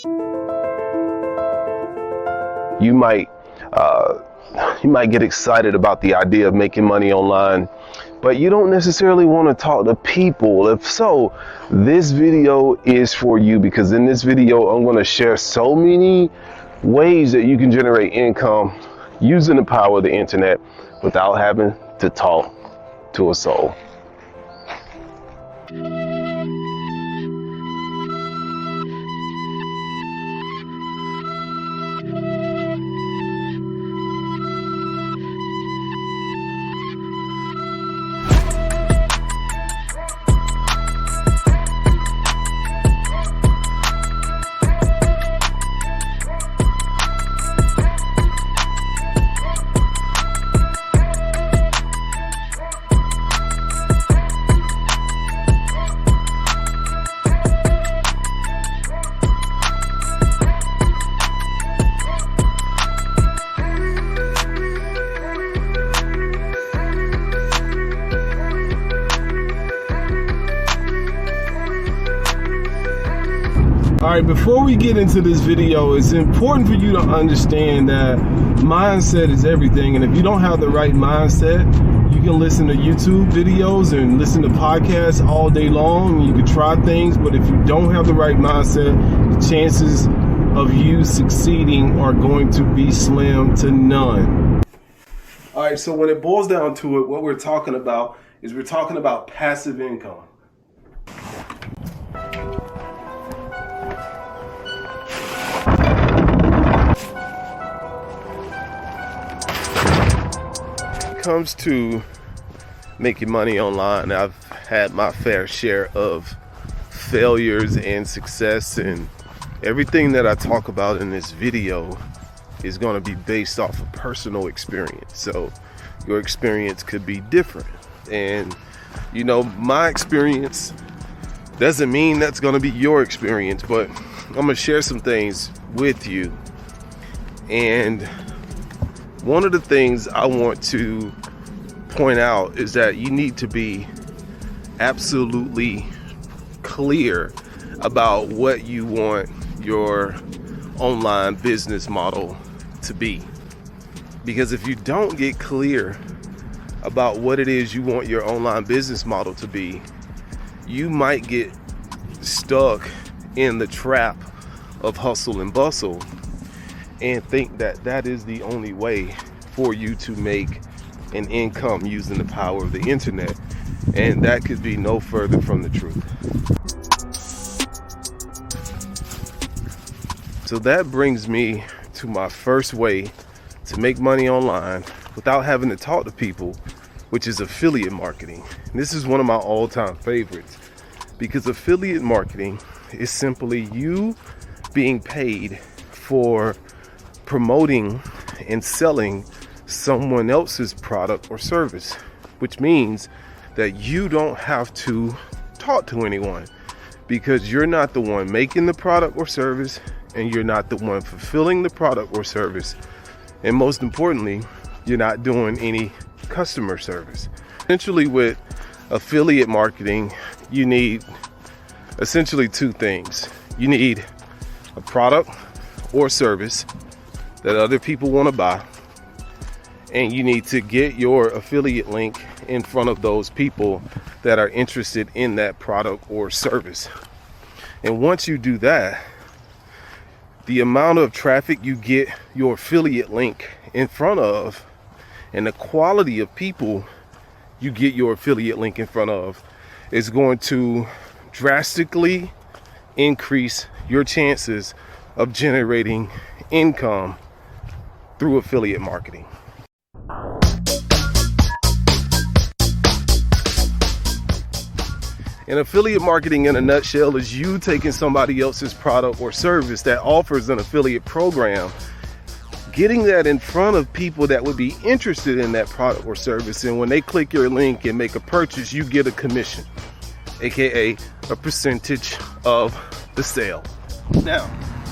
You might get excited about the idea of making money online, but you don't necessarily want to talk to people. If so, this video is for you, because in this video, I'm going to share so many ways that you can generate income using the power of the internet without having to talk to a soul. All right, before we get into this video, it's important for you to understand that mindset is everything. And if you don't have the right mindset, you can listen to YouTube videos and listen to podcasts all day long. You can try things, but if you don't have the right mindset, the chances of you succeeding are going to be slim to none. All right, so when it boils down to it, what we're talking about is we're talking about passive income. Comes to making money online, I've had my fair share of failures and success, and everything that I talk about in this video is going to be based off of personal experience. So your experience could be different, and you know, my experience doesn't mean that's going to be your experience, but I'm going to share some things with you. And one of the things I want to point out is that you need to be absolutely clear about what you want your online business model to be. Because if you don't get clear about what it is you want your online business model to be, you might get stuck in the trap of hustle and bustle and think that that is the only way for you to make an income using the power of the internet. And that could be no further from the truth. So that brings me to my first way to make money online without having to talk to people, which is affiliate marketing. And this is one of my all-time favorites, because affiliate marketing is simply you being paid for promoting and selling someone else's product or service, which means that you don't have to talk to anyone, because you're not the one making the product or service, and you're not the one fulfilling the product or service, and most importantly, you're not doing any customer service. Essentially, with affiliate marketing, you need essentially two things. You need a product or service that other people want to buy, and you need to get your affiliate link in front of those people that are interested in that product or service. And once you do that, the amount of traffic you get your affiliate link in front of and the quality of people you get your affiliate link in front of is going to drastically increase your chances of generating income through affiliate marketing. And affiliate marketing in a nutshell is you taking somebody else's product or service that offers an affiliate program, getting that in front of people that would be interested in that product or service, and when they click your link and make a purchase, you get a commission, aka a percentage of the sale. Now,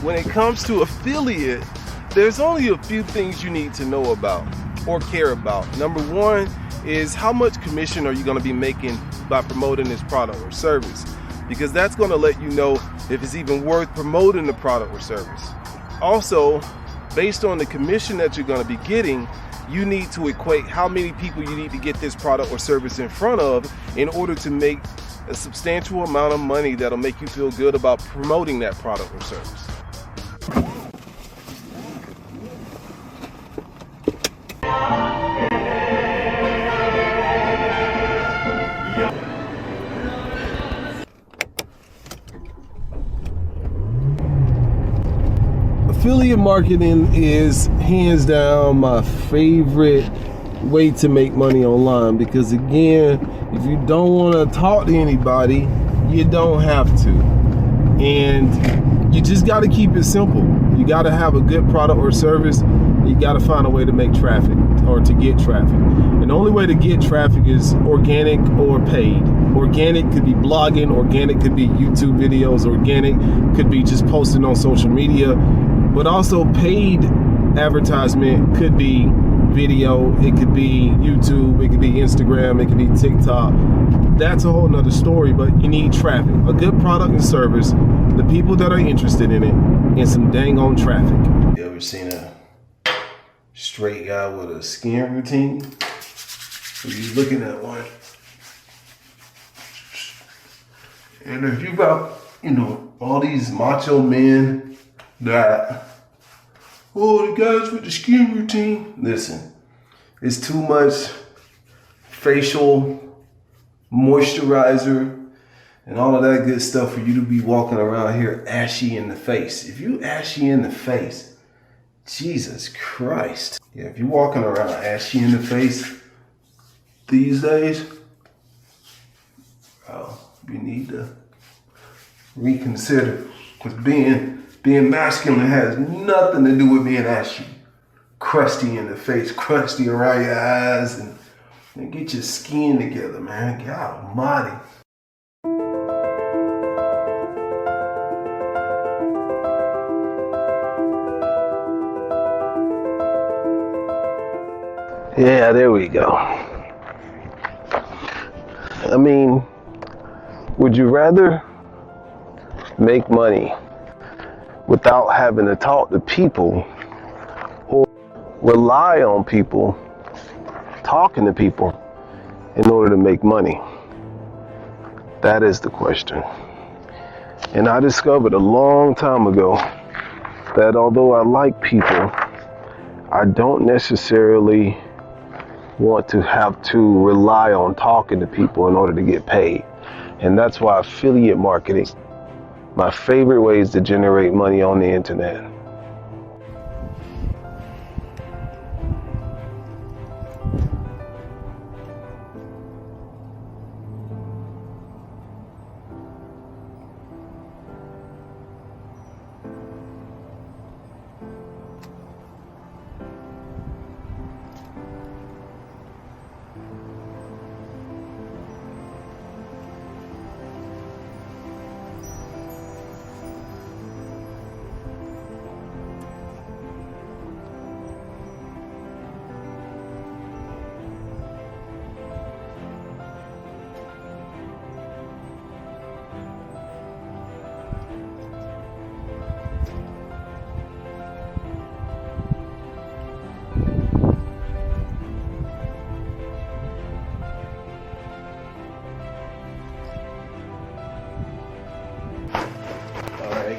when it comes to affiliate, there's only a few things you need to know about or care about. Number one is how much commission are you going to be making by promoting this product or service. because that's going to let you know if it's even worth promoting the product or service. Also, based on the commission that you're going to be getting, you need to equate how many people you need to get this product or service in front of in order to make a substantial amount of money that'll make you feel good about promoting that product or service. Affiliate marketing is hands down my favorite way to make money online, because again, if you don't want to talk to anybody, you don't have to, and you just got to keep it simple. You got to have a good product or service. You got to find a way to make traffic or to get traffic, and the only way to get traffic is organic or paid. Organic could be blogging, organic could be YouTube videos, organic could be just posting on social media, but also paid advertisement could be video, it could be YouTube, it could be Instagram, it could be TikTok. That's a whole nother story, but you need traffic, a good product and service, the people that are interested in it, and some dang on traffic. You ever seen a straight guy with a skin routine? You're looking at one. And if you got, all these macho men that, oh, the guys with the skin routine. Listen, it's too much facial moisturizer and all of that good stuff for you to be walking around here ashy in the face. If you ashy in the face, Jesus Christ. Yeah, if you're walking around ashy in the face these days, you need to reconsider, because being masculine has nothing to do with being ashy, crusty in the face, crusty around your eyes, and get your skin together, man. God almighty. Yeah, there we go. I mean, would you rather make money without having to talk to people, or rely on people, talking to people in order to make money? That is the question. And I discovered a long time ago that although I like people, I don't necessarily want to have to rely on talking to people in order to get paid. And that's why affiliate marketing, my favorite ways to generate money on the internet.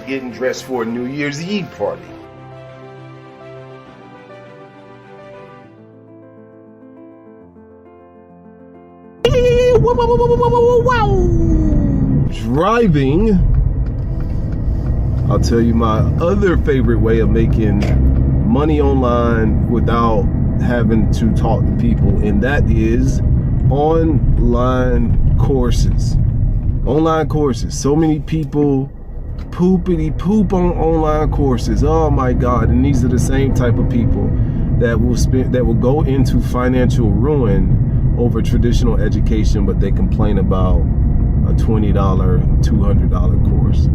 Getting dressed for a New Year's Eve party. Driving, I'll tell you my other favorite way of making money online without having to talk to people, and that is online courses. Online courses. So many people poopity poop on online courses. Oh my God. And these are the same type of people that will go into financial ruin over traditional education, but they complain about a $20, $200 course.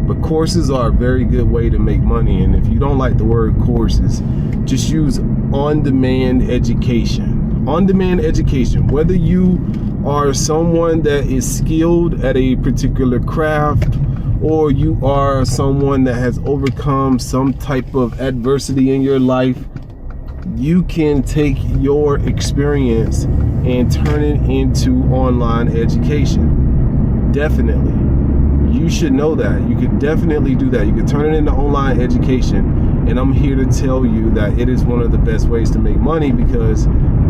But courses are a very good way to make money. And if you don't like the word courses, just use on-demand education. On-demand education, whether you are someone that is skilled at a particular craft, or you are someone that has overcome some type of adversity in your life, you can take your experience and turn it into online education. Definitely. You should know that. You could definitely do that. You could turn it into online education. And I'm here to tell you that it is one of the best ways to make money, because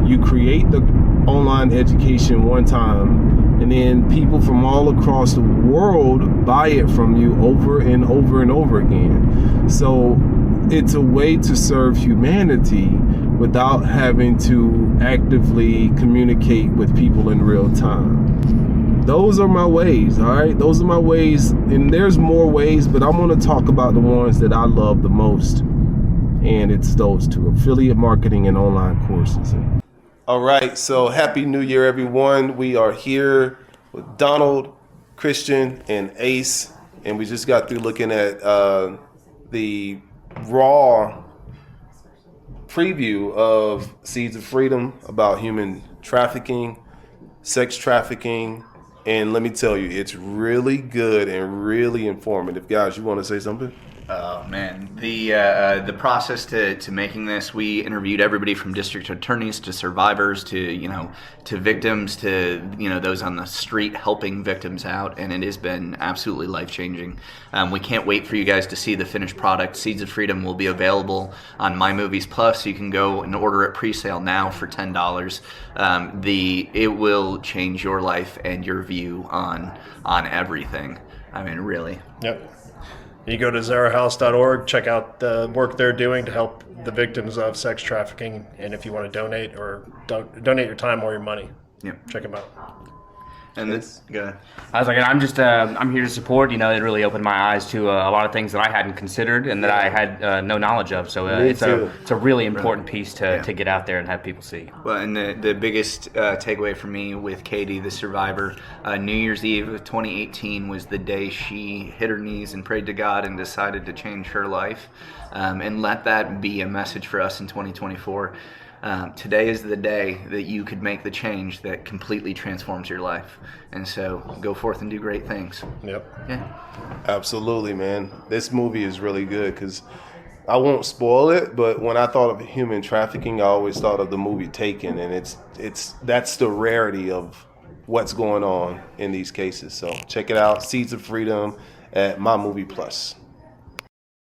you create the online education one time, and then people from all across the world buy it from you over and over and over again. So it's a way to serve humanity without having to actively communicate with people in real time. Those are my ways, all right? Those are my ways, and there's more ways, but I'm gonna talk about the ones that I love the most, and it's those two: affiliate marketing and online courses. All right, so Happy New Year, everyone. We are here with Donald, Christian, and Ace, and we just got through looking at the raw preview of Seeds of Freedom about human trafficking, sex trafficking, and let me tell you, it's really good and really informative. Guys, you want to say something? Oh man, the process to making this, we interviewed everybody from district attorneys to survivors to to victims to those on the street helping victims out, and it has been absolutely life-changing. We can't wait for you guys to see the finished product. Seeds of Freedom will be available on My Movies Plus. You can go and order it pre-sale now for $10. It will change your life and your view on everything. I mean, really. Yep. You go to zarahouse.org, check out the work they're doing to help the victims of sex trafficking, and if you want to donate or donate your time or your money, check them out. And this, go ahead. I was like, I'm here to support. It really opened my eyes to a lot of things that I hadn't considered and that I had no knowledge of. So it's a really important piece to get out there and have people see. Well, and the biggest takeaway for me with Katie, the survivor, New Year's Eve of 2018 was the day she hit her knees and prayed to God and decided to change her life. And let that be a message for us in 2024. Today is the day that you could make the change that completely transforms your life. And so go forth and do great things. Yep. Yeah. Absolutely, man. This movie is really good because I won't spoil it, but when I thought of human trafficking, I always thought of the movie Taken, and that's the rarity of what's going on in these cases. So check it out, Seeds of Freedom at My Movie Plus.